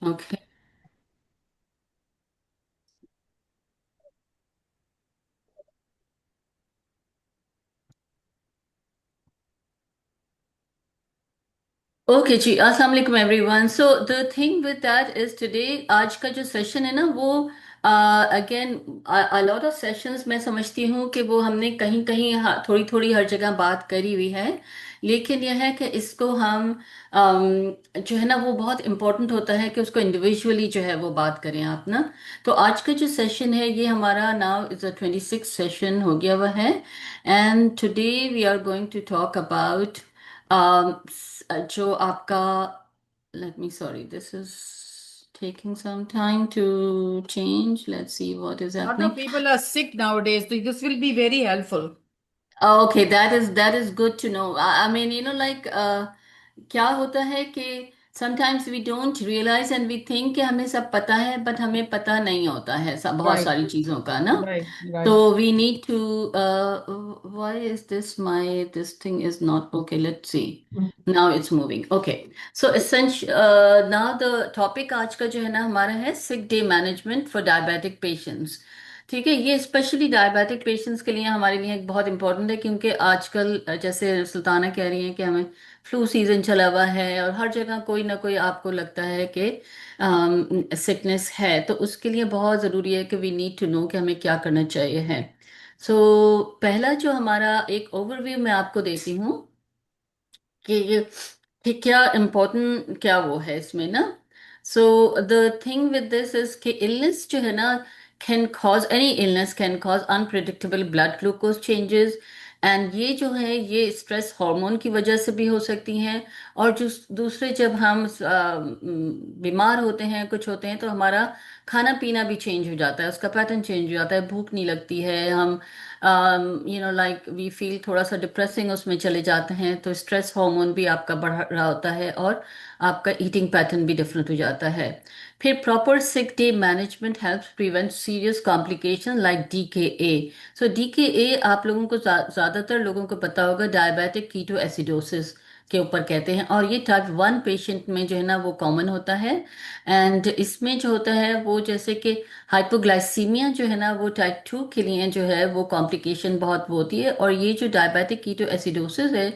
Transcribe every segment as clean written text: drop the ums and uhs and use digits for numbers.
Okay. Okay जी, अस्सलाम वालेकुम everyone. So the thing with that is today, आज का जो सेशन है ना वो again a lot of sessions मैं समझती हूँ कि वो हमने कहीं कहीं थोड़ी थोड़ी हर जगह बात करी हुई है। लेकिन यह है कि इसको हम जो है ना वो बहुत इम्पोर्टेंट होता है कि उसको इंडिविजुअली जो है वो बात करें आप ना। तो आज का जो सेशन है ये हमारा नाउ इज अ 26 सेशन हो गया हुआ है। And today we are going to talk about जो आपका, let me, sorry, this is taking some time to change. Let's see what is Lot of happening. people are sick nowadays, so this will be very helpful. Okay, that is good to know. I mean, like क्या होता है कि sometimes we don't realize and we think कि हमें सब पता है, but हमें पता नहीं होता है सब बहुत Right, सारी चीजों का ना। right, So right. we need to why is this thing is not okay, let's see. Now it's moving. Okay. So essentially now the topic आज का जो है ना हमारा है sick day management for diabetic patients। ठीक है, ये स्पेशली डायबिटिक पेशेंट्स के लिए हमारे लिए एक बहुत इंपॉर्टेंट है, क्योंकि आजकल जैसे सुल्ताना कह रही है कि हमें फ्लू सीजन चला हुआ है और हर जगह कोई ना कोई आपको लगता है कि सिकनेस है, तो उसके लिए बहुत ज़रूरी है कि वी नीड टू नो कि हमें क्या करना चाहिए है। सो पहला जो हमारा एक ओवरव्यू मैं आपको देती हूँ कि क्या इम्पोर्टेंट क्या वो है इसमें ना। So the thing with this is कि इलनेस जो है ना can cause, any illness can cause unpredictable blood glucose changes. And ये जो है ये स्ट्रेस हार्मोन की वजह से भी हो सकती हैं। और जो दूसरे, जब हम बीमार होते हैं कुछ होते हैं तो हमारा खाना पीना भी चेंज हो जाता है, उसका पैटर्न चेंज हो जाता है, भूख नहीं लगती है, हम लाइक वी फील थोड़ा सा डिप्रेसिंग उसमें चले जाते हैं, तो स्ट्रेस हार्मोन भी आपका बढ़ रहा होता है और आपका ईटिंग पैटर्न भी डिफरेंट हो जाता है। फिर proper sick day management helps prevent serious complication like DKA. So DKA आप लोगों को ज़्यादातर लोगों को पता होगा, डायबिटिक कीटो एसिडोसिस के ऊपर कहते हैं, और ये टाइप 1 पेशेंट में जो है ना वो कॉमन होता है। एंड इसमें जो होता है वो जैसे कि हाइपोग्लाइसीमिया जो है ना वो टाइप 2 के लिए जो है वो कॉम्प्लिकेशन बहुत वो होती है। और ये जो डायबिटिक कीटो एसिडोसिस है,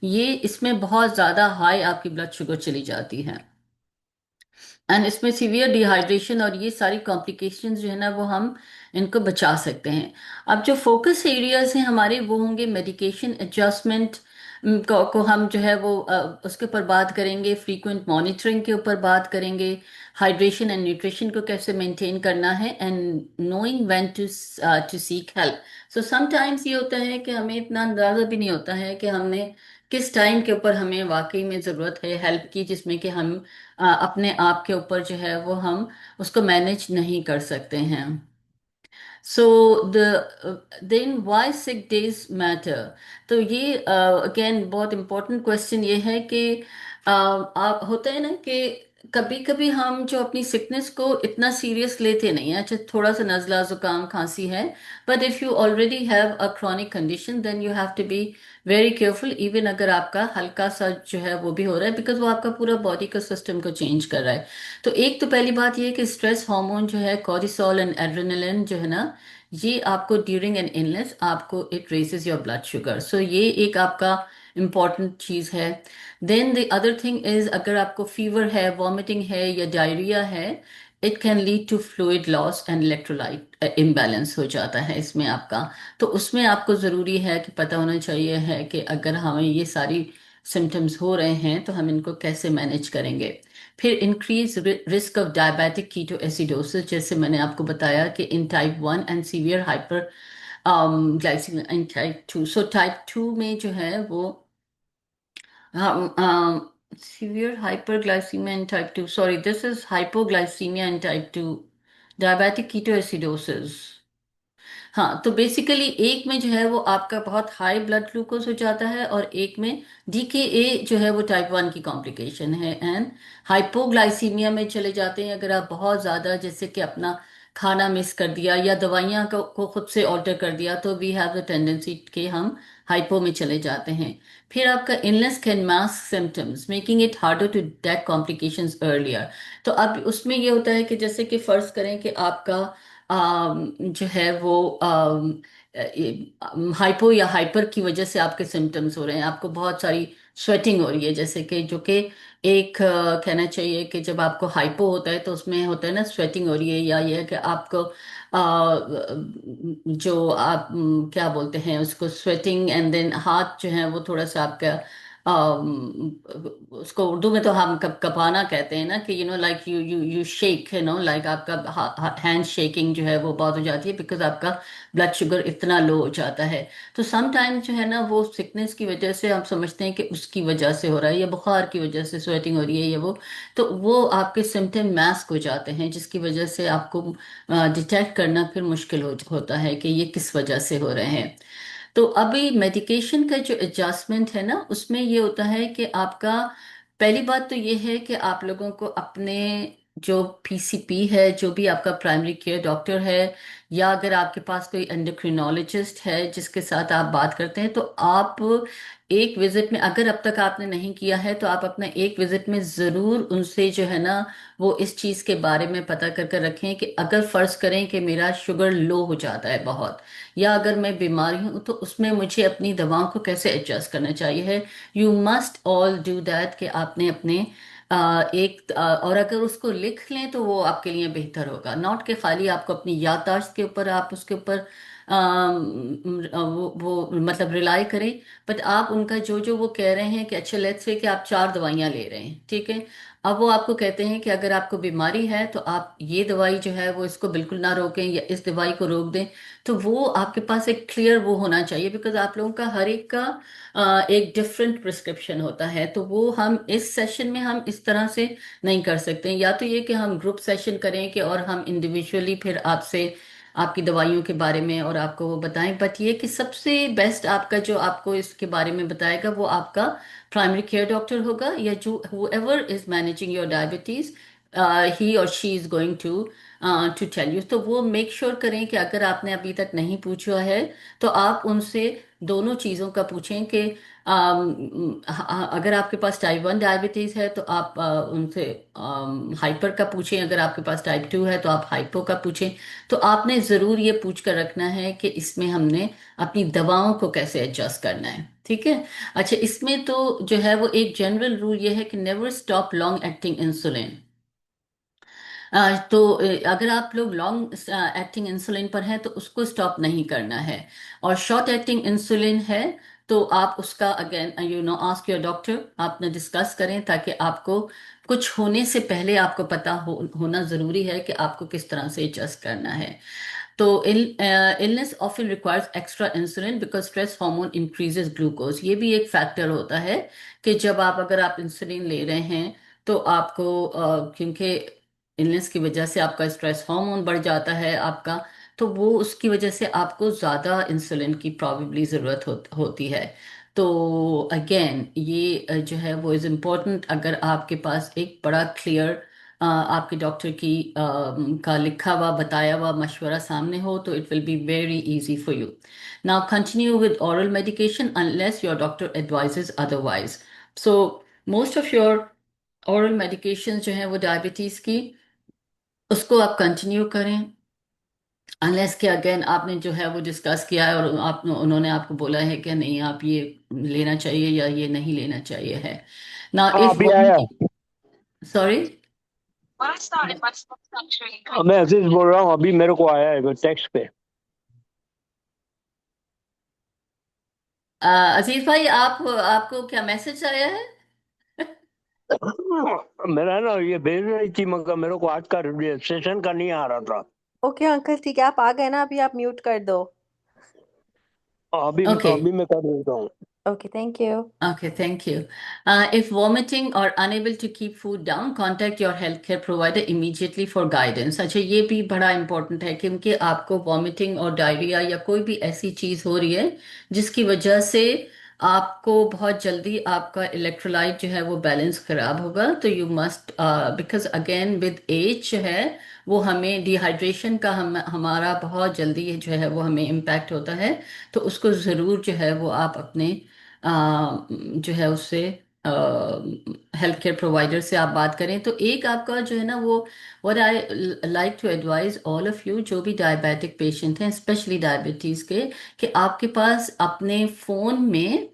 ये इसमें बहुत ज़्यादा हाई आपकी ब्लड शुगर चली जाती है। एंड इसमें सीवियर डिहाइड्रेशन और ये सारी कॉम्प्लिकेशंस जो है ना वो हम इनको बचा सकते हैं। अब जो फोकस एरियाज हैं हमारे वो होंगे मेडिकेशन एडजस्टमेंट को हम जो है वो उसके ऊपर बात करेंगे, फ्रीक्वेंट मॉनिटरिंग के ऊपर बात करेंगे, हाइड्रेशन एंड न्यूट्रिशन को कैसे मेंटेन करना है, and knowing when to seek help. So sometimes ये होता है कि हमें इतना अंदाजा भी नहीं होता है कि हमने किस टाइम के ऊपर हमें वाकई में ज़रूरत है हेल्प की, जिसमें कि हम अपने आप के ऊपर जो है वो हम उसको मैनेज नहीं कर सकते हैं। So then why sick days matter. तो ये अगेन बहुत इंपॉर्टेंट क्वेश्चन ये है कि आप होता है ना कि कभी कभी हम जो अपनी सिकनेस को इतना सीरियस लेते नहीं है, अच्छा थोड़ा सा नज़ला जुकाम खांसी है, but if you already have a chronic condition then you have to be very careful, even अगर आपका हल्का सा जो है वो भी हो रहा है, बिकॉज वो आपका पूरा बॉडी का सिस्टम को चेंज कर रहा है। तो एक तो पहली बात ये है कि स्ट्रेस हार्मोन जो है कॉर्टिसोल एंड एड्रेनलिन जो है ना, ये आपको ड्यूरिंग एन इलनेस आपको it raises your blood sugar. So ये एक आपका इम्पॉर्टेंट चीज़ है। Then the other thing is, अगर आपको फीवर है, वॉमिटिंग है या डायरिया है, it can lead to fluid loss and electrolyte imbalance हो जाता है इसमें आपका। तो उसमें आपको ज़रूरी है कि पता होना चाहिए है कि अगर हमें ये सारी सिम्टम्स हो रहे हैं तो हम इनको कैसे मैनेज करेंगे। फिर increase risk of diabetic ketoacidosis, जैसे मैंने आपको बताया कि in type 1 and severe hyperglycaemia in type 2। So type 2 में जो है वो severe hyperglycaemia in type 2, sorry this is hypoglycaemia in type 2, diabetic ketoacidosis. हाँ, तो बेसिकली एक में जो है वो आपका बहुत हाई ब्लड ग्लूकोज हो जाता है, और एक में डीकेए जो है वो टाइप 1 की कॉम्प्लिकेशन है। एंड हाइपोग्लाइसीमिया में चले जाते हैं अगर आप बहुत ज़्यादा, जैसे कि अपना खाना मिस कर दिया या दवाइयाँ को खुद से ऑल्टर कर दिया, तो वी हैव द टेंडेंसी कि हम हाइपो में चले जाते हैं। फिर आपका illness can mask symptoms making it harder to detect complications earlier. तो अब उसमें ये होता है कि जैसे कि फर्ज करें कि आपका जो है वो हाइपो या हाइपर की वजह से आपके सिम्टम्स हो रहे हैं, आपको बहुत सारी स्वेटिंग हो रही है, जैसे कि जो कि एक कहना चाहिए कि जब आपको हाइपो होता है तो उसमें होता है ना स्वेटिंग हो रही है, या ये है कि आपको जो आप क्या बोलते हैं उसको स्वेटिंग, एंड देन हाथ जो है वो थोड़ा सा आपका उसको उर्दू में तो हम कपाना कहते हैं ना, कि लाइक यू शेक, लाइक आपका हैंड शेकिंग जो है वो बहुत हो जाती है, बिकॉज आपका ब्लड शुगर इतना लो हो जाता है। तो समटाइम्स जो है ना वो सिकनेस की वजह से आप समझते हैं कि उसकी वजह से हो रहा है, या बुखार की वजह से स्वेटिंग हो रही है, या वो, तो वो आपके सिम्टम मास्क हो जाते हैं, जिसकी वजह से आपको डिटेक्ट करना फिर मुश्किल होता है कि ये किस वजह से हो रहे हैं। तो अभी मेडिकेशन का जो एडजस्टमेंट है ना, उसमें ये होता है कि आपका, पहली बात तो ये है कि आप लोगों को अपने जो पीसीपी है, जो भी आपका प्राइमरी केयर डॉक्टर है, या अगर आपके पास कोई एंडोक्रिनोलॉजिस्ट है जिसके साथ आप बात करते हैं, तो आप एक विजिट में, अगर अब तक आपने नहीं किया है तो आप अपना एक विजिट में ज़रूर उनसे जो है ना वो इस चीज़ के बारे में पता कर कर रखें कि अगर फ़र्ज़ करें कि मेरा शुगर लो हो जाता है बहुत, या अगर मैं बीमारी हूँ, तो उसमें मुझे अपनी दवाओं को कैसे एडजस्ट करना चाहिए है। You must all do that, कि आपने अपने और अगर उसको लिख लें तो वो आपके लिए बेहतर होगा, नॉट कि खाली आपको अपनी याददाश्त के ऊपर आप उसके ऊपर वो मतलब रिलाई करें। बट आप उनका जो जो वो कह रहे हैं कि अच्छा लेट्स से कि आप 4 दवाइयाँ ले रहे हैं, ठीक है, अब वो आपको कहते हैं कि अगर आपको बीमारी है तो आप ये दवाई जो है वो इसको बिल्कुल ना रोकें, या इस दवाई को रोक दें। तो वो आपके पास एक क्लियर वो होना चाहिए, बिकॉज आप लोगों का हर एक का एक डिफरेंट प्रिस्क्रिप्शन होता है, तो वो हम इस सेशन में हम इस तरह से नहीं कर सकते। या तो ये कि हम ग्रुप सेशन करें कि, और हम इंडिविजुअली फिर आपसे आपकी दवाइयों के बारे में और आपको वो बताएं, बट ये कि सबसे बेस्ट आपका जो आपको इसके बारे में बताएगा वो आपका प्राइमरी केयर डॉक्टर होगा, या जो whoever is managing your diabetes, he और she is going to tell you. तो वो मेक श्योर करें कि अगर आपने अभी तक नहीं पूछा है तो आप उनसे दोनों चीज़ों का पूछें कि अगर आपके पास टाइप 1 डायबिटीज़ है तो आप उनसे हाइपर का पूछें, अगर आपके पास टाइप 2 है तो आप हाइपो का पूछें। तो आपने ज़रूर ये पूछ कर रखना है कि इसमें हमने अपनी दवाओं को कैसे एडजस्ट करना है, ठीक है। अच्छा, इसमें तो जो है वो एक जनरल रूल ये है कि never stop long acting insulin. तो अगर आप लोग लॉन्ग एक्टिंग इंसुलिन पर हैं तो उसको स्टॉप नहीं करना है, और शॉर्ट एक्टिंग इंसुलिन है तो आप उसका अगेन आस्क योर डॉक्टर, आप ना डिस्कस करें, ताकि आपको कुछ होने से पहले आपको पता होना ज़रूरी है कि आपको किस तरह से एडजस्ट करना है। तो illness often requires extra insulin because stress hormone increases glucose, ये भी एक फैक्टर होता है कि जब आप अगर आप इंसुलिन ले रहे हैं तो आपको क्योंकि इलनेस की वजह से आपका स्ट्रेस हार्मोन बढ़ जाता है आपका, तो वो उसकी वजह से आपको ज़्यादा इंसुलिन की प्रॉबेबली ज़रूरत होती है। तो अगेन ये जो है वो इज़ इम्पोर्टेंट, अगर आपके पास एक बड़ा क्लियर आपके डॉक्टर की का लिखा हुआ बताया हुआ मशवरा सामने हो तो it will be very easy for you. Now continue with oral medication unless your doctor advises otherwise. So most of your oral medications जो है वो डायबिटीज की, उसको आप कंटिन्यू करें, अनलेस के अगेन आपने जो है वो डिस्कस किया है और आप उन्होंने आपको बोला है कि नहीं आप ये लेना चाहिए या ये नहीं लेना चाहिए है। ना हाँ इफ अभी आया। सॉरी। मैं अजीज बोल रहा हूँ, अभी मेरे को आया है टेक्स्ट पे। अजीज भाई, आप आपको क्या मैसेज आया है? मेरा है ना ये भेज रही थी मगर मेरे को आज का सेशन का नहीं आ रहा था। ओके अंकल, ठीक है, आप आ गए ना, अभी आप म्यूट कर दो। अभी ओके। अभी मैं कर देता हूँ। Okay, thank you. Okay, thank you. If vomiting or unable to keep food down, contact your healthcare provider immediately for guidance. अच्छा, ये भी बड़ा important है क्योंकि आपको vomiting और डायरिया या कोई भी ऐसी चीज़ हो रही है जिसकी वजह से आपको बहुत जल्दी आपका इलेक्ट्रोलाइट जो है वो बैलेंस खराब होगा, तो you must, because again with age जो है वो हमें डिहाइड्रेशन का हमारा बहुत जल्दी जो है वो हमें इम्पैक्ट होता है। तो उसको ज़रूर जो है वो आप अपने जो है उससे हेल्थ केयर प्रोवाइडर से आप बात करें। तो एक आपका जो है ना वो, what I like to advise all of you जो भी डायबिटिक पेशेंट हैं, स्पेशली डायबिटीज़ के, कि आपके पास अपने फ़ोन में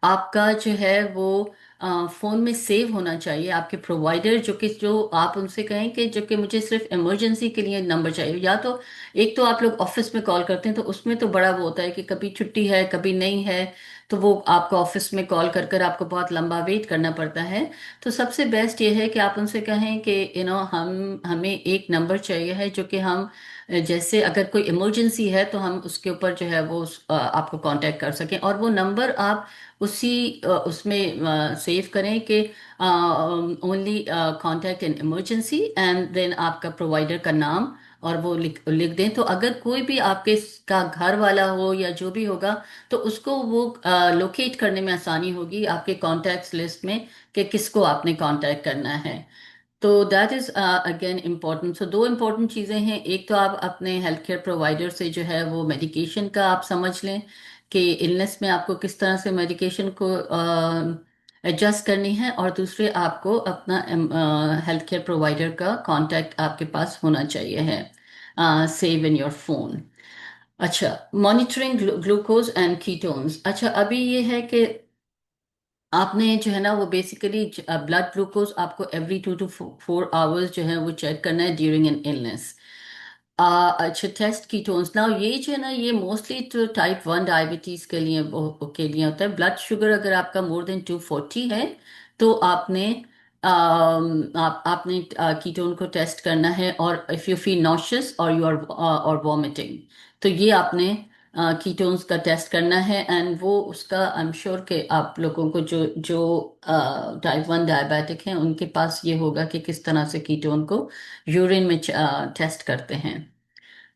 आपका जो है वो फ़ोन में सेव होना चाहिए आपके प्रोवाइडर, जो आप उनसे कहें कि जो कि मुझे सिर्फ इमरजेंसी के लिए नंबर चाहिए। या तो एक तो आप लोग ऑफिस में कॉल करते हैं, तो उसमें तो बड़ा वो होता है कि कभी छुट्टी है कभी नहीं है, तो वो आपको ऑफिस में कॉल कर कर आपको बहुत लंबा वेट करना पड़ता है। तो सबसे बेस्ट ये है कि आप उनसे कहें कि हमें एक नंबर चाहिए है जो कि हम जैसे अगर कोई इमरजेंसी है तो हम उसके ऊपर जो है वो आपको कांटेक्ट कर सकें। और वो नंबर आप उसमें सेव करें कि only contact in emergency, and then आपका प्रोवाइडर का नाम और वो लिख लिख दें। तो अगर कोई भी आपके का घर वाला हो या जो भी होगा, तो उसको वो लोकेट करने में आसानी होगी आपके कॉन्टैक्ट्स लिस्ट में कि किसको आपने कांटेक्ट करना है। तो दैट इज अगेन इम्पोर्टेंट। सो दो इम्पोर्टेंट चीज़ें हैं, एक तो आप अपने हेल्थ केयर प्रोवाइडर से जो है वो मेडिकेशन का आप समझ लें कि इलनेस में आपको किस तरह से मेडिकेशन को एडजस्ट करनी है, और दूसरे आपको अपना हेल्थ केयर प्रोवाइडर का कांटेक्ट आपके पास होना चाहिए है, सेव इन योर फोन। अच्छा, मॉनिटरिंग ग्लूकोज एंड कीटोन्स। अच्छा, अभी ये है कि आपने जो है ना वो बेसिकली ब्लड ग्लूकोज आपको एवरी 2 to 4 आवर्स जो है वो चेक करना है ड्यूरिंग एन इलनेस। अच्छा, टेस्ट कीटोन्स ना, ये जो है ना ये मोस्टली तो टाइप 1 डायबिटीज के लिए के लिए होता है। ब्लड शुगर अगर आपका मोर देन 240 है, तो आपने कीटोन को टेस्ट करना है। और इफ़ यू फील नॉशियस और यू आर और वॉमिटिंग, तो ये आपने कीटोन्स का टेस्ट करना है। एंड वो उसका आई एम श्योर कि आप लोगों को जो जो टाइप 1 डायबिटिक हैं उनके पास ये होगा कि किस तरह से कीटोन को यूरिन में टेस्ट करते हैं।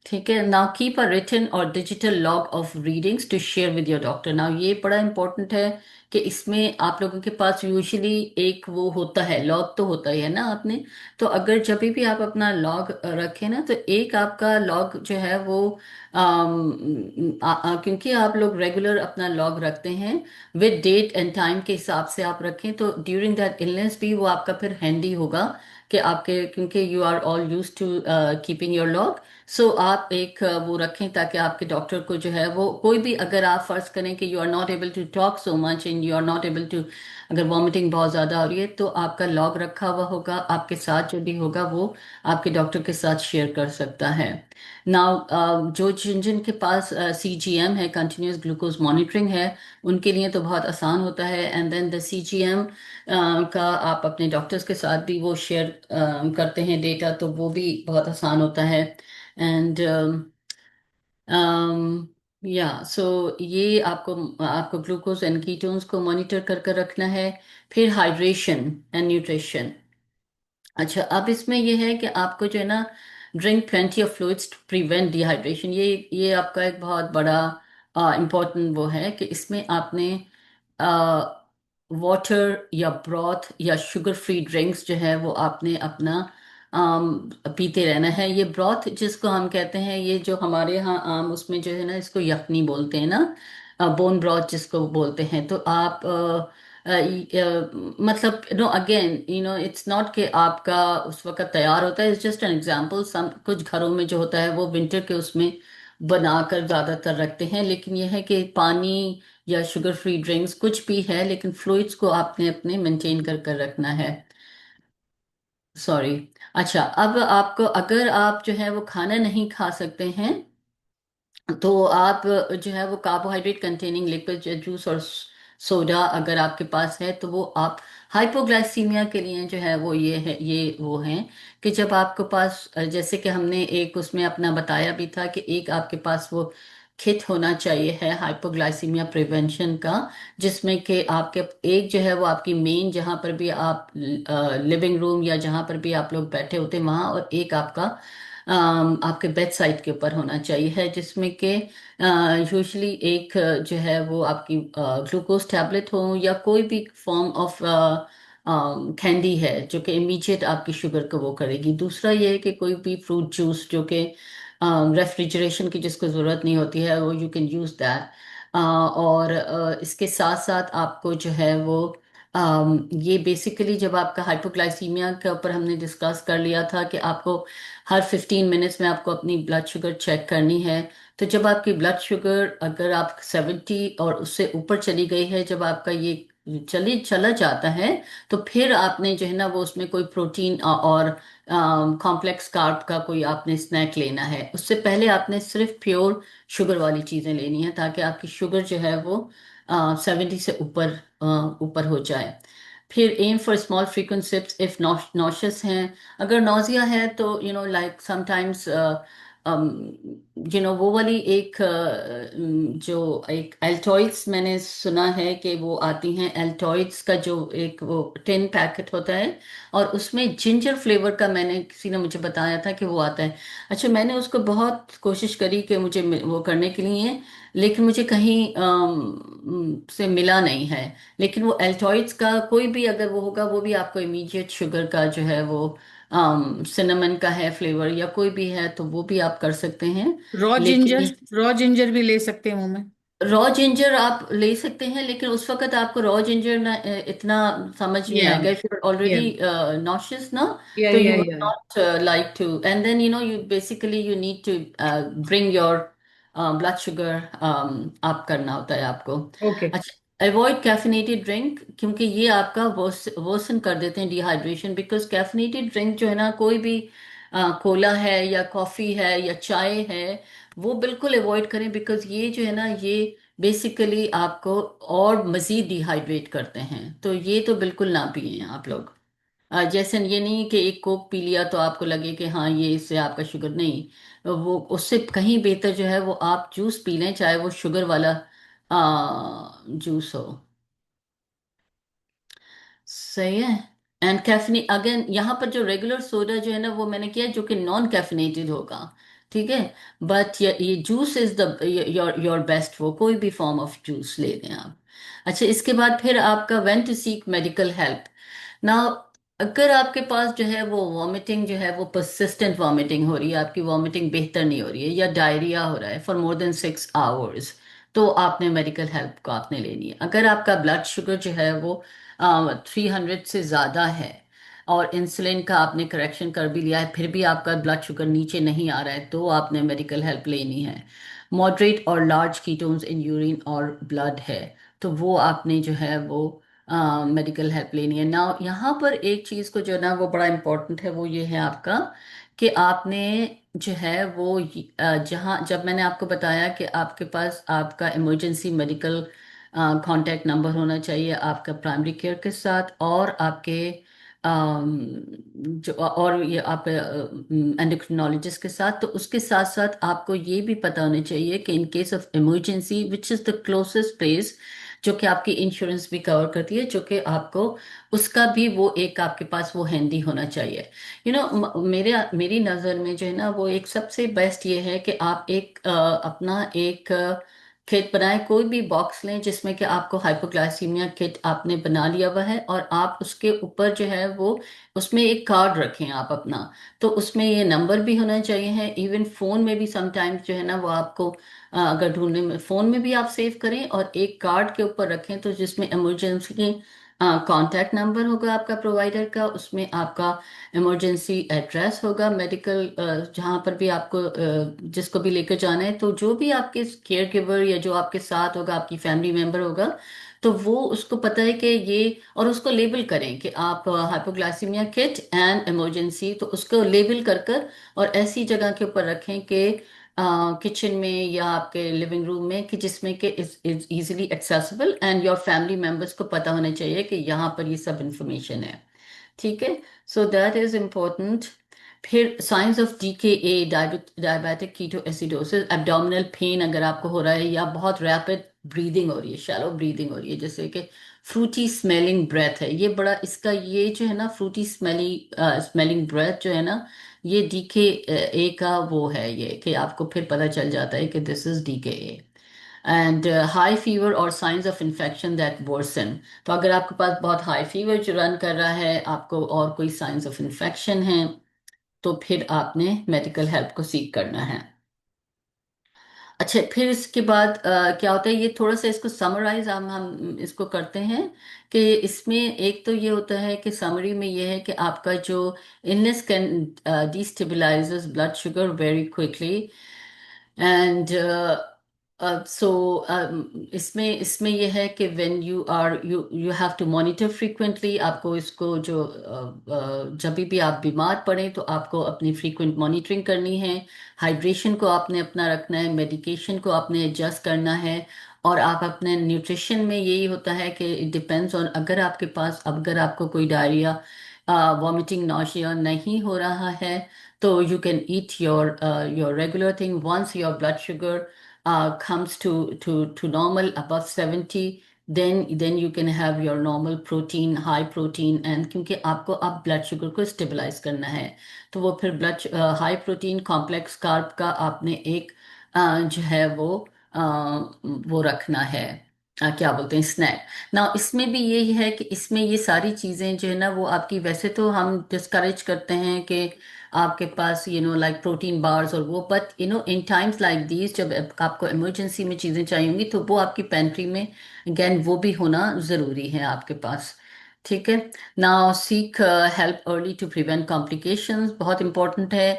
ठीक है। नाउ कीप अ रिटन और digital log of readings to share with your doctor. Now ये बड़ा इंपॉर्टेंट है कि इसमें आप लोगों के पास यूजुअली एक वो होता है, लॉग तो होता ही है ना आपने। तो अगर जब भी आप अपना लॉग रखें ना, तो एक आपका लॉग जो है वो क्योंकि आप लोग रेगुलर अपना लॉग रखते हैं विद डेट एंड टाइम के हिसाब से आप रखें, तो ड्यूरिंग दैट इलनेस भी वो आपका फिर हैंडी होगा कि आपके, क्योंकि you are all use to keeping your log. So आप एक वो रखें ताकि आपके डॉक्टर को जो है वो कोई भी, अगर आप फर्ज करें कि you are not able to talk so much and you are not able to, अगर वॉमिटिंग बहुत ज़्यादा हो रही है, तो आपका लॉग रखा हुआ होगा, आपके साथ जो भी होगा वो आपके डॉक्टर के साथ शेयर कर सकता है। नाउ जो जिन जिन के पास CGM है, कंटिन्यूस ग्लूकोज मॉनिटरिंग है, उनके लिए तो बहुत आसान होता है। एंड देन द CGM का आप अपने डॉक्टर्स के साथ भी वो शेयर करते हैं डेटा, तो वो भी बहुत आसान होता है। एंड या सो ये आपको आपको ग्लूकोज एंड कीटोन्स को मॉनिटर कर कर रखना है। फिर हाइड्रेशन एंड न्यूट्रिशन। अच्छा, अब इसमें ये है कि आपको जो है ना, drink plenty of fluids to prevent dehydration. ये आपका एक बहुत बड़ा इम्पोर्टेंट वो है कि इसमें आपने वाटर या ब्रॉथ या शुगर फ्री ड्रिंक्स जो है वो आपने अपना पीते रहना है। ये ब्रॉथ जिसको हम कहते हैं, ये जो हमारे यहाँ आम उसमें जो है ना इसको यखनी बोलते हैं ना, बोन ब्रॉथ जिसको बोलते हैं। तो आप मतलब नो, अगेन इट्स नॉट कि आपका उस वक्त तैयार होता है, इट्स जस्ट एन एग्जांपल। सम कुछ घरों में जो होता है वो विंटर के उसमें बनाकर ज्यादातर रखते हैं, लेकिन यह है कि पानी या शुगर फ्री ड्रिंक्स कुछ भी है, लेकिन फ्लूइड्स को आपने अपने मेंटेन कर कर रखना है। सॉरी। अच्छा, अब आपको अगर आप जो है वो खाना नहीं खा सकते हैं, तो आप जो है वो कार्बोहाइड्रेट कंटेनिंग लिक्विड जूस और सोडा अगर आपके पास है, तो वो आप हाइपोग्लाइसीमिया के लिए जो है वो ये वो हैं कि जब आपके पास जैसे कि हमने एक उसमें अपना बताया भी था कि एक आपके पास वो किट होना चाहिए है हाइपोग्लाइसीमिया प्रिवेंशन का, जिसमें कि आपके एक जो है वो आपकी मेन जहाँ पर भी आप लिविंग रूम या जहाँ पर भी आप लोग बैठे होते हैं वहाँ, और एक आपका आपके बेड साइड के ऊपर होना चाहिए है, जिसमें कि यूजुअली एक जो है वो आपकी ग्लूकोज टैबलेट हो या कोई भी फॉर्म ऑफ कैंडी है जो कि इमीडिएट आपकी शुगर को वो करेगी। दूसरा ये है कि कोई भी फ्रूट जूस जो कि रेफ्रिजरेशन की जिसको ज़रूरत नहीं होती है, वो यू कैन यूज़ दैट। और इसके साथ साथ आपको जो है वो ये बेसिकली जब आपका हाइपोग्लाइसीमिया के ऊपर हमने डिस्कस कर लिया था कि आपको हर 15 मिनट्स में आपको अपनी ब्लड शुगर चेक करनी है। तो जब आपकी ब्लड शुगर अगर आप 70 और उससे ऊपर चली गई है, जब आपका ये चला जाता है, तो फिर आपने जो है ना वो उसमें कोई प्रोटीन और कॉम्प्लेक्स कार्ब का कोई आपने स्नैक लेना है। उससे पहले आपने सिर्फ प्योर शुगर वाली चीज़ें लेनी है ताकि आपकी शुगर जो है वो 70 से ऊपर ऊपर हो जाए। फिर aim for small frequent sips if nauseous हैं। अगर नौजिया है तो लाइक समटाइम्स वो वाली एक जो एक एल्टॉइड्स मैंने सुना है कि वो आती हैं, एल्टॉइड्स का जो एक वो 10 पैकेट होता है और उसमें जिंजर फ्लेवर का, मैंने किसी ने मुझे बताया था कि वो आता है। अच्छा, मैंने उसको बहुत कोशिश करी कि मुझे वो करने के लिए, लेकिन मुझे कहीं से मिला नहीं है। लेकिन वो एल्टॉइड्स का कोई भी अगर वो होगा, वो भी आपको इमीडिएट शुगर का जो है वो सिनेमन का है फ्लेवर या कोई भी है तो वो भी आप कर सकते हैं। रॉ लेकिन जिंजर, रॉ जिंजर भी ले सकते हैं मुंह में? रॉ जिंजर आप ले सकते हैं, लेकिन उस वक्त आपको रॉ जिंजर ना इतना समझ नहीं या आएगा इफ यू या ऑलरेडी नॉशियस ना। या तो या यू वुड या not like to, and then you basically you need to bring your blood sugar आप करना होता है आपको। ओके। अच्छा, अवॉइड कैफिनेटेड ड्रिंक, क्योंकि ये आपका वर्सन कर देते हैं डिहाइड्रेशन। बिकॉज कैफिनेटेड ड्रिंक जो है ना, कोई भी कोला है या कॉफ़ी है या चाय है, वो बिल्कुल अवॉइड करें। बिकॉज ये जो है ना, ये बेसिकली आपको और मज़ीद डिहाइड्रेट करते हैं। तो ये तो बिल्कुल ना पिए आप लोग। जैसे ये नहीं कि एक कोक पी लिया तो आपको लगे कि हाँ ये इससे आपका शुगर नहीं, वो उससे कहीं बेहतर जो है वो आप जूस पी लें, चाहे वो शुगर वाला जूस हो। सही है। एंड कैफिने अगेन, यहाँ पर जो रेगुलर सोडा जो है ना, वो मैंने किया जो कि नॉन कैफिनेटेड होगा, ठीक है। बट ये juice is the your your best, वो कोई भी फॉर्म ऑफ जूस ले लें आप। अच्छा, इसके बाद फिर आपका when to seek medical help. ना, अगर आपके पास जो है वो वॉमिटिंग जो है वो परसिस्टेंट वॉमिटिंग हो रही है, आपकी वॉमिटिंग बेहतर नहीं हो रही है, या डायरिया हो रहा है फॉर मोर देन 6 आवर्स, तो आपने मेडिकल हेल्प को आपने लेनी है। अगर आपका ब्लड शुगर जो है वो 300 से ज़्यादा है और इंसुलिन का आपने करेक्शन कर भी लिया है, फिर भी आपका ब्लड शुगर नीचे नहीं आ रहा है, तो आपने मेडिकल हेल्प लेनी है। मॉडरेट और लार्ज कीटोन्स इन यूरिन और ब्लड है, तो वो आपने जो है वो मेडिकल हेल्प लेनी है ना। यहाँ पर एक चीज़ को जो है ना वो बड़ा इम्पोर्टेंट है, वो ये है आपका कि आपने जो है वो जहाँ, जब मैंने आपको बताया कि आपके पास आपका इमरजेंसी मेडिकल कांटेक्ट नंबर होना चाहिए आपका प्राइमरी केयर के साथ, और आपके जो और ये आप एंडोक्रिनोलॉजिस्ट के साथ, तो उसके साथ साथ आपको ये भी पता होना चाहिए कि in case of emergency which is the closest place जो कि आपकी इंश्योरेंस भी कवर करती है, जो कि आपको उसका भी वो एक आपके पास वो हैंडी होना चाहिए। मेरी नज़र में जो है ना वो एक सबसे बेस्ट ये है कि आप एक अपना एक किट बनाए, कोई भी बॉक्स लें जिसमें कि आपको हाइपोग्लाइसीमिया किट आपने बना लिया हुआ है, और आप उसके ऊपर जो है वो उसमें एक कार्ड रखें आप अपना। तो उसमें ये नंबर भी होना चाहिए है। इवन फ़ोन में भी समटाइम्स जो है ना वो आपको अगर ढूंढने में, फ़ोन में भी आप सेव करें और एक कार्ड के ऊपर रखें, तो जिसमें इमरजेंसी कांटेक्ट नंबर होगा आपका प्रोवाइडर का, उसमें आपका इमरजेंसी एड्रेस होगा मेडिकल, जहाँ पर भी आपको जिसको भी लेकर जाना है, तो जो भी आपके केयर गिवर या जो आपके साथ होगा, आपकी फैमिली मेंबर होगा, तो वो उसको पता है कि ये, और उसको लेबल करें कि आप हाइपोग्लाइसीमिया किट एंड इमरजेंसी, तो उसको लेबल कर कर और ऐसी जगह के ऊपर रखें कि किचन में या आपके लिविंग रूम में, कि जिसमें कि is easily accessible and your family members को पता होना चाहिए कि यहाँ पर ये सब इंफॉर्मेशन है, ठीक है। So that is important. फिर signs of DKA, diabetic ketoacidosis, abdominal pain अगर आपको हो रहा है, या बहुत रैपिड ब्रीदिंग हो रही है, शैलो ब्रीदिंग हो रही है, जैसे कि फ्रूटी स्मेलिंग ब्रेथ है ये बड़ा, इसका ये जो है ना फ्रूटी स्मेलिंग ब्रेथ जो है ना, ये डीके ए का वो है, ये कि आपको फिर पता चल जाता है कि this is DKA. And high fever और signs of infection that worsen, तो अगर आपके पास बहुत हाई फीवर जो रन कर रहा है, आपको और कोई साइंस ऑफ इन्फेक्शन है, तो फिर आपने मेडिकल हेल्प को सीख करना है। अच्छा, फिर इसके बाद क्या होता है, ये थोड़ा सा इसको समराइज हम इसको करते हैं कि इसमें एक तो ये होता है कि समरी में ये है कि आपका जो illness can destabilises blood sugar very quickly, and so इसमें इसमें यह है कि when you you have to monitor frequently, आपको इसको जो जब भी आप बीमार पड़े तो आपको अपनी फ्रीक्वेंट मॉनिटरिंग करनी है। हाइड्रेशन को आपने अपना रखना है, मेडिकेशन को आपने एडजस्ट करना है, और आप अपने न्यूट्रिशन में यही होता है कि इट डिपेंड्स ऑन, अगर आपके पास, अगर आपको कोई डायरिया, वॉमिटिंग, नौशिया नहीं हो रहा है, तो you can eat your regular thing. Once your blood sugar comes to normal above 70, then you can have your normal protein, high protein, and क्योंकि आपको अब ब्लड शुगर को स्टेबलाइज करना है, तो वो फिर blood high protein complex carb का आपने एक जो है वो रखना है, क्या बोलते हैं, स्नैक ना। इसमें भी यही है कि इसमें ये सारी चीज़ें जो है ना वो आपकी, वैसे तो हम डिस्करेज करते हैं कि आपके पास लाइक प्रोटीन बार्स और वो, but in times like these, जब आपको इमरजेंसी में चीज़ें चाहिए होंगी, तो वो आपकी पेंट्री में अगेन वो भी होना ज़रूरी है आपके पास। ठीक है। Now seek help early to prevent complications, बहुत इंपॉर्टेंट है।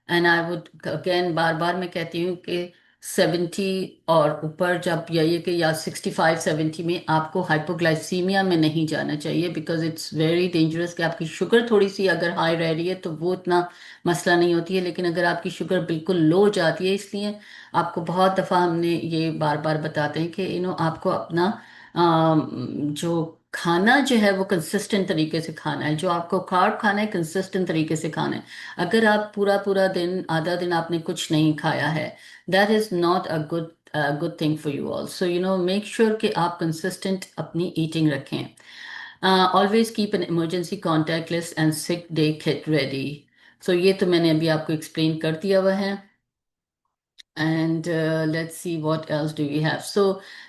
एंड आई वुड अगेन बार बार मैं कहती हूँ कि 70 और ऊपर जब, या ये कि या 65-70 में आपको हाइपोग्लाइसीमिया में नहीं जाना चाहिए, बिकॉज इट्स वेरी डेंजरस कि आपकी शुगर थोड़ी सी अगर हाई रह रही है तो वो इतना मसला नहीं होती है, लेकिन अगर आपकी शुगर बिल्कुल लो जाती है, इसलिए आपको बहुत दफ़ा हमने ये बार बार बताते हैं कि आपको अपना जो खाना जो है वो कंसिस्टेंट तरीके से खाना है, जो आपको कार्ब खाना है कंसिस्टेंट तरीके से खाना है। अगर आप पूरा पूरा दिन, आधा दिन आपने कुछ नहीं खाया है, that is not a good thing for you all. So make sure कि आप कंसिस्टेंट अपनी ईटिंग रखें। Always keep an emergency contact list and sick day kit ready. So ये तो मैंने अभी आपको एक्सप्लेन कर दिया हुआ है। And let's see what else do we have. So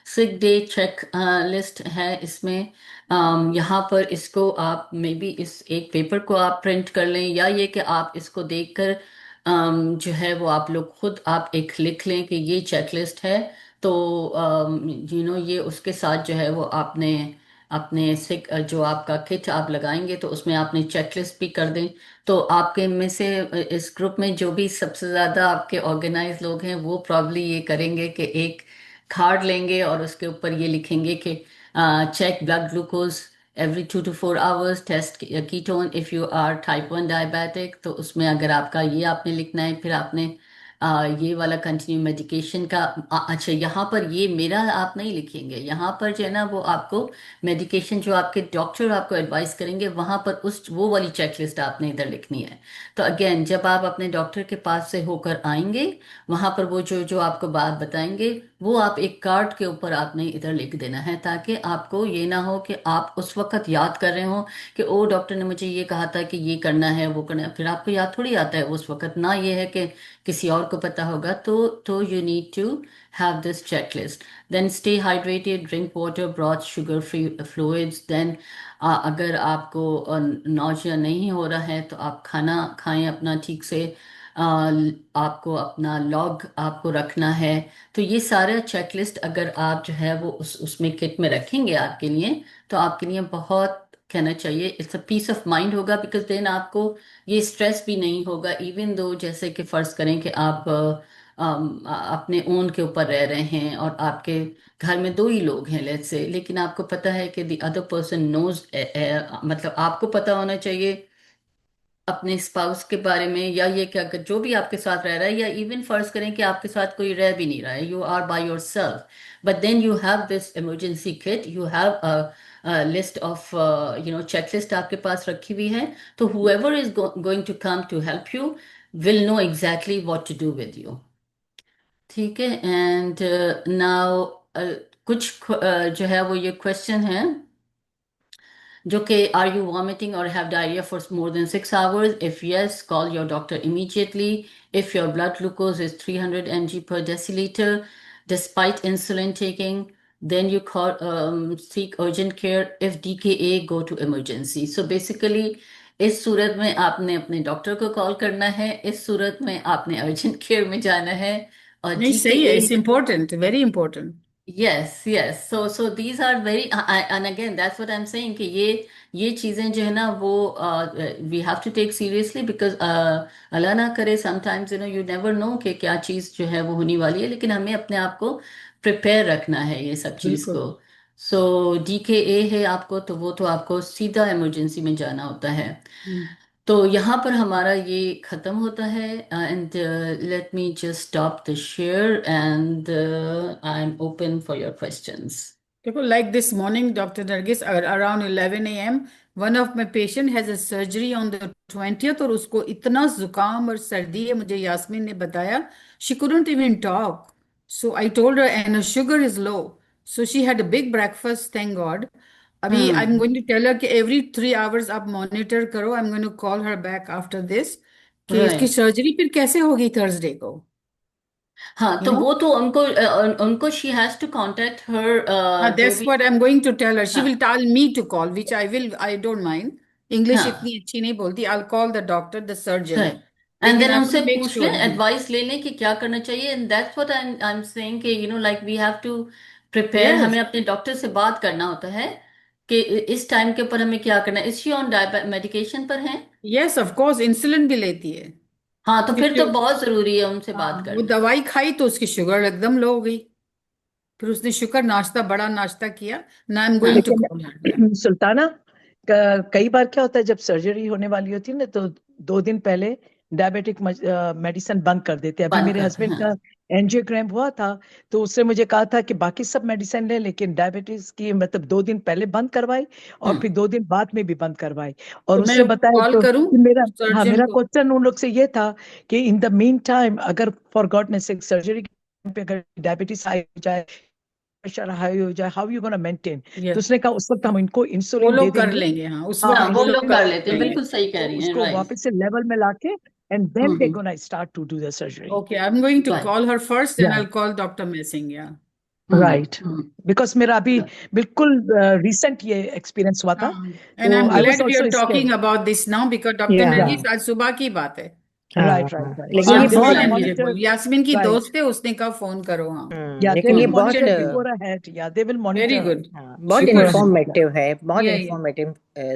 sick day check list है इसमें। यहाँ पर इसको आप मे बी इस एक पेपर को आप प्रिंट कर लें, या ये कि आप इसको देखकर जो है वो आप लोग खुद आप एक लिख लें कि ये चेकलिस्ट है। तो ये उसके साथ जो है वो आपने अपने सिक जो आपका किट आप लगाएंगे तो उसमें आपने चेकलिस्ट भी कर दें। तो आपके में से इस ग्रुप में जो भी सबसे ज़्यादा आपके ऑर्गेनाइज लोग हैं, वो प्रॉब्ली ये करेंगे कि एक कार्ड लेंगे और उसके ऊपर ये लिखेंगे कि check blood glucose every 2 to 4 hours, test ketone if you are type 1 diabetic. तो उसमें अगर आपका ये आपने लिखना है, फिर आपने ये वाला कंटिन्यू मेडिकेशन का अच्छा, यहाँ पर ये मेरा आप नहीं लिखेंगे, यहाँ पर जो है ना वो आपको मेडिकेशन जो आपके डॉक्टर आपको एडवाइस करेंगे, वहां पर उस वो वाली चेकलिस्ट आपने इधर लिखनी है। तो अगेन जब आप अपने डॉक्टर के पास से होकर आएंगे, वहां पर वो जो जो आपको बात बताएंगे, वो आप एक कार्ड के ऊपर आपने इधर लिख देना है, ताकि आपको ये ना हो कि आप उस वक्त याद कर रहे हो कि ओ डॉक्टर ने मुझे ये कहा था कि ये करना है वो करना है, फिर आपको याद थोड़ी आता है उस वक्त ना, ये है कि किसी और को पता होगा। तो you need to have this checklist. Then stay hydrated, drink water, broth, sugar free fluids. Then अगर आपको नौशिया नहीं हो रहा है तो आप खाना खाएं अपना ठीक से। आपको अपना लॉग आपको रखना है। तो ये सारा चेकलिस्ट अगर आप जो है वो उसमें किट में रखेंगे आपके लिए, तो आपके लिए बहुत कहना चाहिए it's a piece of mind होगा, बिकॉज देन आपको ये स्ट्रेस भी नहीं होगा। इवन दो जैसे कि फर्ज करें कि आप अपने ओन के ऊपर रह रहे हैं और आपके घर में दो ही लोग हैं लेट्स से, लेकिन आपको पता है कि द अदर पर्सन नोज, मतलब आपको पता होना चाहिए अपने स्पाउस के बारे में, या ये कि अगर जो भी आपके साथ रह रहा है, या इवन फर्ज करें कि आपके साथ कोई रह भी नहीं रहा है, you are by yourself, but then you have this emergency kit, you have a list of checklist आपके पास रखी हुई है। तो whoever is going to come to help you will know exactly what to do with you. ठीक है। And now जो है वो ये क्वेश्चन है जो कि आर यू वॉमिटिंग और have diarrhoea for more than 6 hours? If yes, call your doctor immediately. If your blood glucose is 300 mg per deciliter despite insulin taking, then you call seek urgent care. If DKA, go to emergency. So basically इस सूरत में आपने अपने doctor को call करना है, इस सूरत में आपने अर्जेंट केयर में जाना है. और नहीं सही है, DKA, it's important, very important. yes, yes. So these are very and again that's what I'm saying कि ये चीजें जो है ना वो we have to take seriously because अल्लाह ना करे sometimes you never know कि क्या चीज जो है वो होने वाली है, लेकिन हमें अपने आप को प्रिपेयर रखना है ये सब चीज को. बिल्कुल. सो DKA है आपको, तो वो तो आपको सीधा इमरजेंसी में जाना होता है. हम्म. तो यहाँ पर हमारा ये खत्म होता है. And let me just stop the share and I am open for your questions. देखो, like this morning, Dr. Nargis, around 11 a.m., one of my patient has a surgery on the 20th और उसको इतना जुकाम और सर्दी है, मुझे यास्मीन ने बताया. She couldn't even talk. So I told her, and her sugar is low. So she had a big breakfast, thank God. अभी I'm going to tell her कि every 3 hours आप monitor करो. I'm going to call her back after this कि इसकी right. Surgery फिर कैसे होगी Thursday को, हाँ, you तो know? वो तो उनको शी हैज टू कांटेक्ट हर जो That's भी. what I'm going to tell her. She will हाँ. tell me to call, which I will. I don't mind. English हाँ. इतनी अच्छी नहीं बोलती. I'll call the doctor, the surgeon. Right. And लेकिन then I'm उनसे going to make पूछ लें, sure. हाँ. एडवाइस ले लें कि क्या करना चाहिए. And that's what I am saying कि like we have to prepare. Yes. हमें अपने डॉक्टर से बात करना होता है कि इस टाइम के ऊपर हमें क्या करना है. इज शी ऑन मेडिकेशन पर है? Yes, of course. इंसुलिन भी लेती है. हाँ, तो उसकी फिर तो बहुत जरूरी है उनसे बात वो करना. दवाई खाई तो उसकी शुगर एकदम लो हो गई. फिर उसने शुगर नाश्ता, बड़ा नाश्ता किया. Now I'm going हाँ. to call her. Yeah. लेकिन सुल्ताना, कई बार क्या होता है जब सर्जरी होने वाली होती है ना, तो 2 दिन पहले डायबिटिक मेडिसिन बंद कर देते हैं. अभी बंद मेरे कर. हस्बैंड हाँ. का एंजियोग्राम हुआ था, तो उसने मुझे कहा था कि बाकी सब मेडिसिन ले, लेकिन डायबिटीज की मतलब 2 दिन पहले बंद करवाई और हाँ. फिर 2 दिन बाद में भी बंद करवाई. और तो उसने मैं बताया कॉल तो करूं कि सर्जन मेरा को. क्वेश्चन उन लोग से ये था कि इन द मीन टाइम अगर फॉर गॉडनेस सेक सर्जरी पे अगर डायबिटीज हाई हो जाए, प्रेशर हाई हो जाए, हाउ यू गोना मेंटेन. तो Yes. उसने कहा उस वक्त हम इनको वो इंसुलिन दे लोग कर देंगे. लेंगे. हाँ, उस हाँ, वक्त हाँ, वो इंसुलिन लोग इंसुलिन कर दे लेते हैं. देंगे, बिल्कुल सही कह तो रही हैं. उसको राइट. वापस से लेवल में लाके and then they gonna start to do the surgery. Okay, I'm going to write. call her first, and या I'll call Dr. Messing. Yeah. Right, because मेरा अभी बिल्कुल रिसेंट ये एक्सपीरियंस हुआ था, And तो I'm I glad was we also are talking scared. about this now because Dr. या या Nargis आज सुबह की बात है. राइट राइट हाँ, राइट. लेकिन सो ये दे आज वांट बहुत टू सुबह की. मुझे मॉनिटर. बोल, यास्मीन की राइट. दोस्त है, उसने कहा फोन करो. हाँ. या लेकिन दे ये विल बहुत monitor Thank you. Before ahead. या they will Very monitor. good. हाँ, बहुत शुक्र है. इंफॉर्मेटिव है, बहुत Yeah, yeah. इंफॉर्मेटिव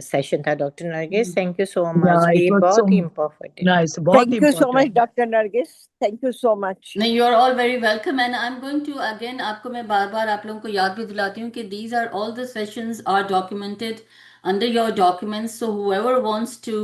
सेशन था doctor Nargis. Thank you so या मच कि इट ये वाज सो बहुत ही इंफॉर्मेटिव. नाइस, बहुत Thank you so much, important. Dr. Nargis. Thank you so much. नहीं, you are all very welcome. And I am going to again, आपको मैं बार बार आप लोगों को याद भी दिलाती हूँ कि these are all the sessions are documented under your documents. So whoever wants to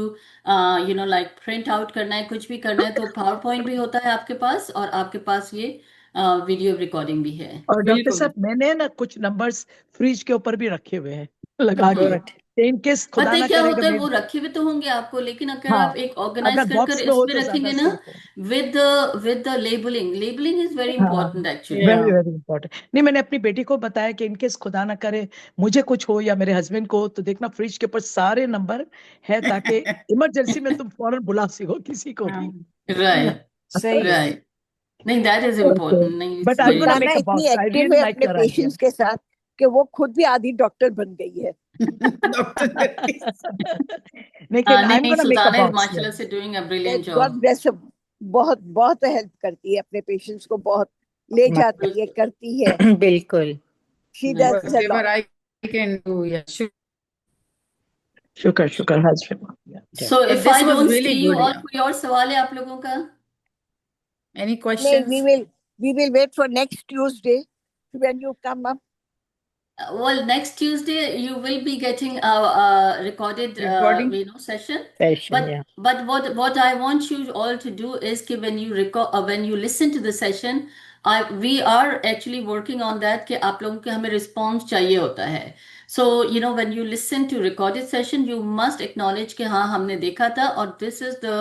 like print out करना है, कुछ भी करना है, तो पावर पॉइंट भी होता है आपके पास और आपके पास ये वीडियो रिकॉर्डिंग भी है. और डॉक्टर बिल्कुल. साहब, मैंने ना कुछ नंबर्स फ्रिज के ऊपर भी रखे हुए हैं लगा के, Good. इन केस खुदा पता है ना क्या करे होता अगर है, मैं. वो रखे हुए तो होंगे आपको, लेकिन अगर हाँ, आप एक ऑर्गेनाइज अगर कर बॉक्स कर में हो इसमें तो रखेंगे ज्यादा ना, सेफ है. With the labelling. Labelling is very हाँ, important actually. Yeah. Very very important. नहीं, मैंने अपनी बेटी को बताया कि इनकेस खुदा ना करे मुझे कुछ हो या मेरे हस्बैंड को हो, तो देखना फ्रिज के ऊपर सारे नंबर है, ताकि इमरजेंसी में तुम फौरन बुला सको किसी को भी. हाँ. राइट. सही है. राइट. नहीं, दैट इज Okay. इम्पोर्टेंट. नहीं, But it's I'm very gonna Sultana make a इतनी box. I एक्टिव really है like अपने your idea. पेशेंट्स के साथ कि वो खुद भी आधी डॉक्टर बन गई है. Dr. Nargis. लेकिन नहीं I'm नहीं, gonna make a Sultana is box here. माशाल्लाह से doing a brilliant God job. Bless. बहुत बहुत हेल्प करती है अपने पेशेंट्स को, बहुत ले जाती है, करती है. बिल्कुल. She does a Whatever lot. I can do. Yeah. Sure. शुक्र husband. So But if this I was don't really see you good. All, Yeah. कोई और सवाल है आप लोगों का? Any No, questions? we will wait for next Tuesday when you come up. Well, next Tuesday you will be getting a recorded Recording? session. Session. या But what I want you all to do is कि when you listen to the session, we are actually working on that कि आप लोगों के हमें response चाहिए होता है. So when you listen to recorded session, you must acknowledge कि हाँ हमने देखा था और this is the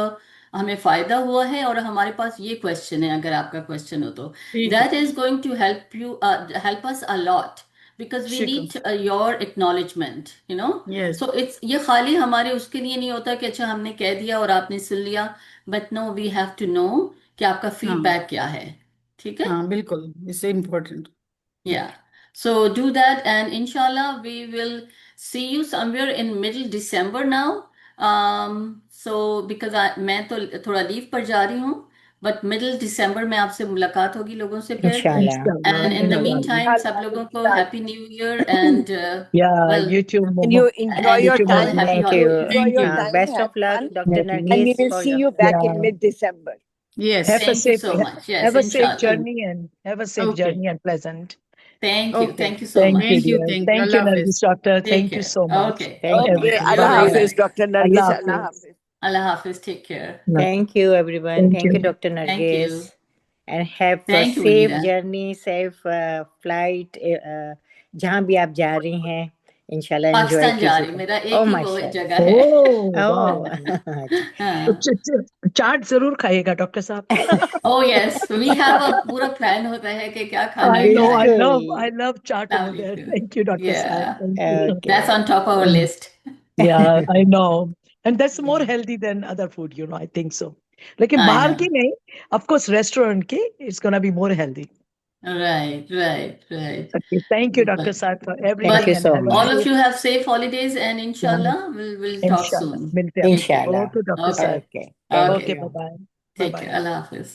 हमें फायदा हुआ है और हमारे पास ये क्वेश्चन है, अगर आपका क्वेश्चन हो तो ठीक है that is going to help us a lot because we need शुक्र your acknowledgement, you know. Yes So it's ये खाली हमारे उसके लिए नहीं होता कि अच्छा हमने कह दिया और आपने सुन लिया, but no, we have to know कि आपका हाँ फीडबैक क्या है, ठीक है? हाँ बिल्कुल it's important Yeah. So do that, and inshallah we will see you somewhere in middle December now. So because मैं तो थोड़ा लीव पर जा रही हूँ, but middle December में आपसे मुलाकात होगी लोगों से फिर. Inshallah. Inshallah. And in the Inshallah. meantime, सब लोगों को Happy New Year and Yeah, well, you too, And Momo. you enjoy and your You too, all time. Momo. happy Thank You you. enjoy Thank your you. time. Best Have of luck, fun. Dr. Thank you. And we Nargis, will for see your. you back in Yeah. mid-December. Yes. Have a thank you safe, so much. Yes, have a safe inshallah. journey and have a safe Okay. journey and pleasant. Thank you. Okay. Thank you so Thank much. you, Thank you. dear. Thank you. Thank you, Allah Hafiz. Nargis doctor. Take Thank you care. so much Okay. Thank Okay. you. Okay. You're Allah very Bye-bye. Hafiz, welcome. Dr. Nargis. Allah Allah Hafiz. Hafiz. Allah Hafiz. Take care. Thank you, everyone. Thank Thank you, you. Dr. Thank Nargis. you. And have a Thank you, safe Munira. journey, safe flight. जहाँ भी आप जा रही हैं, इंशाल्लाह enjoy Pakistan जा रही, कीजिएगा. मेरा Oh, एक ही वो माशाल्लाह. जगह है. Oh, Oh, wow. हाँ. तो चाट जरूर खाइएगा डॉक्टर साहब. Oh yes, we have a पूरा plan होता है कि क्या खाना I है, know, क्या I है. love, बिल्कुल. I love chaat over Lovely there. food. Thank you, Dr. Saab. Yeah, Thank you. that's on top of our list. Yeah, I know. And that's more healthy than other food, you know, I think so. लेकिन I बाहर know. की नहीं, of course, restaurant की, it's gonna be more healthy. Right, right, right. Okay, thank you, Dr. But Saab, for Thank everything you but and so have a all much. of you have safe holidays and inshallah we'll talk Inshallah. soon. मिलते हैं. Take care. Inshallah. Okay, Dr. Okay. Saab. Okay. Thank Okay. Okay, you. bye-bye. Take Bye-bye. care. Allah Hafiz.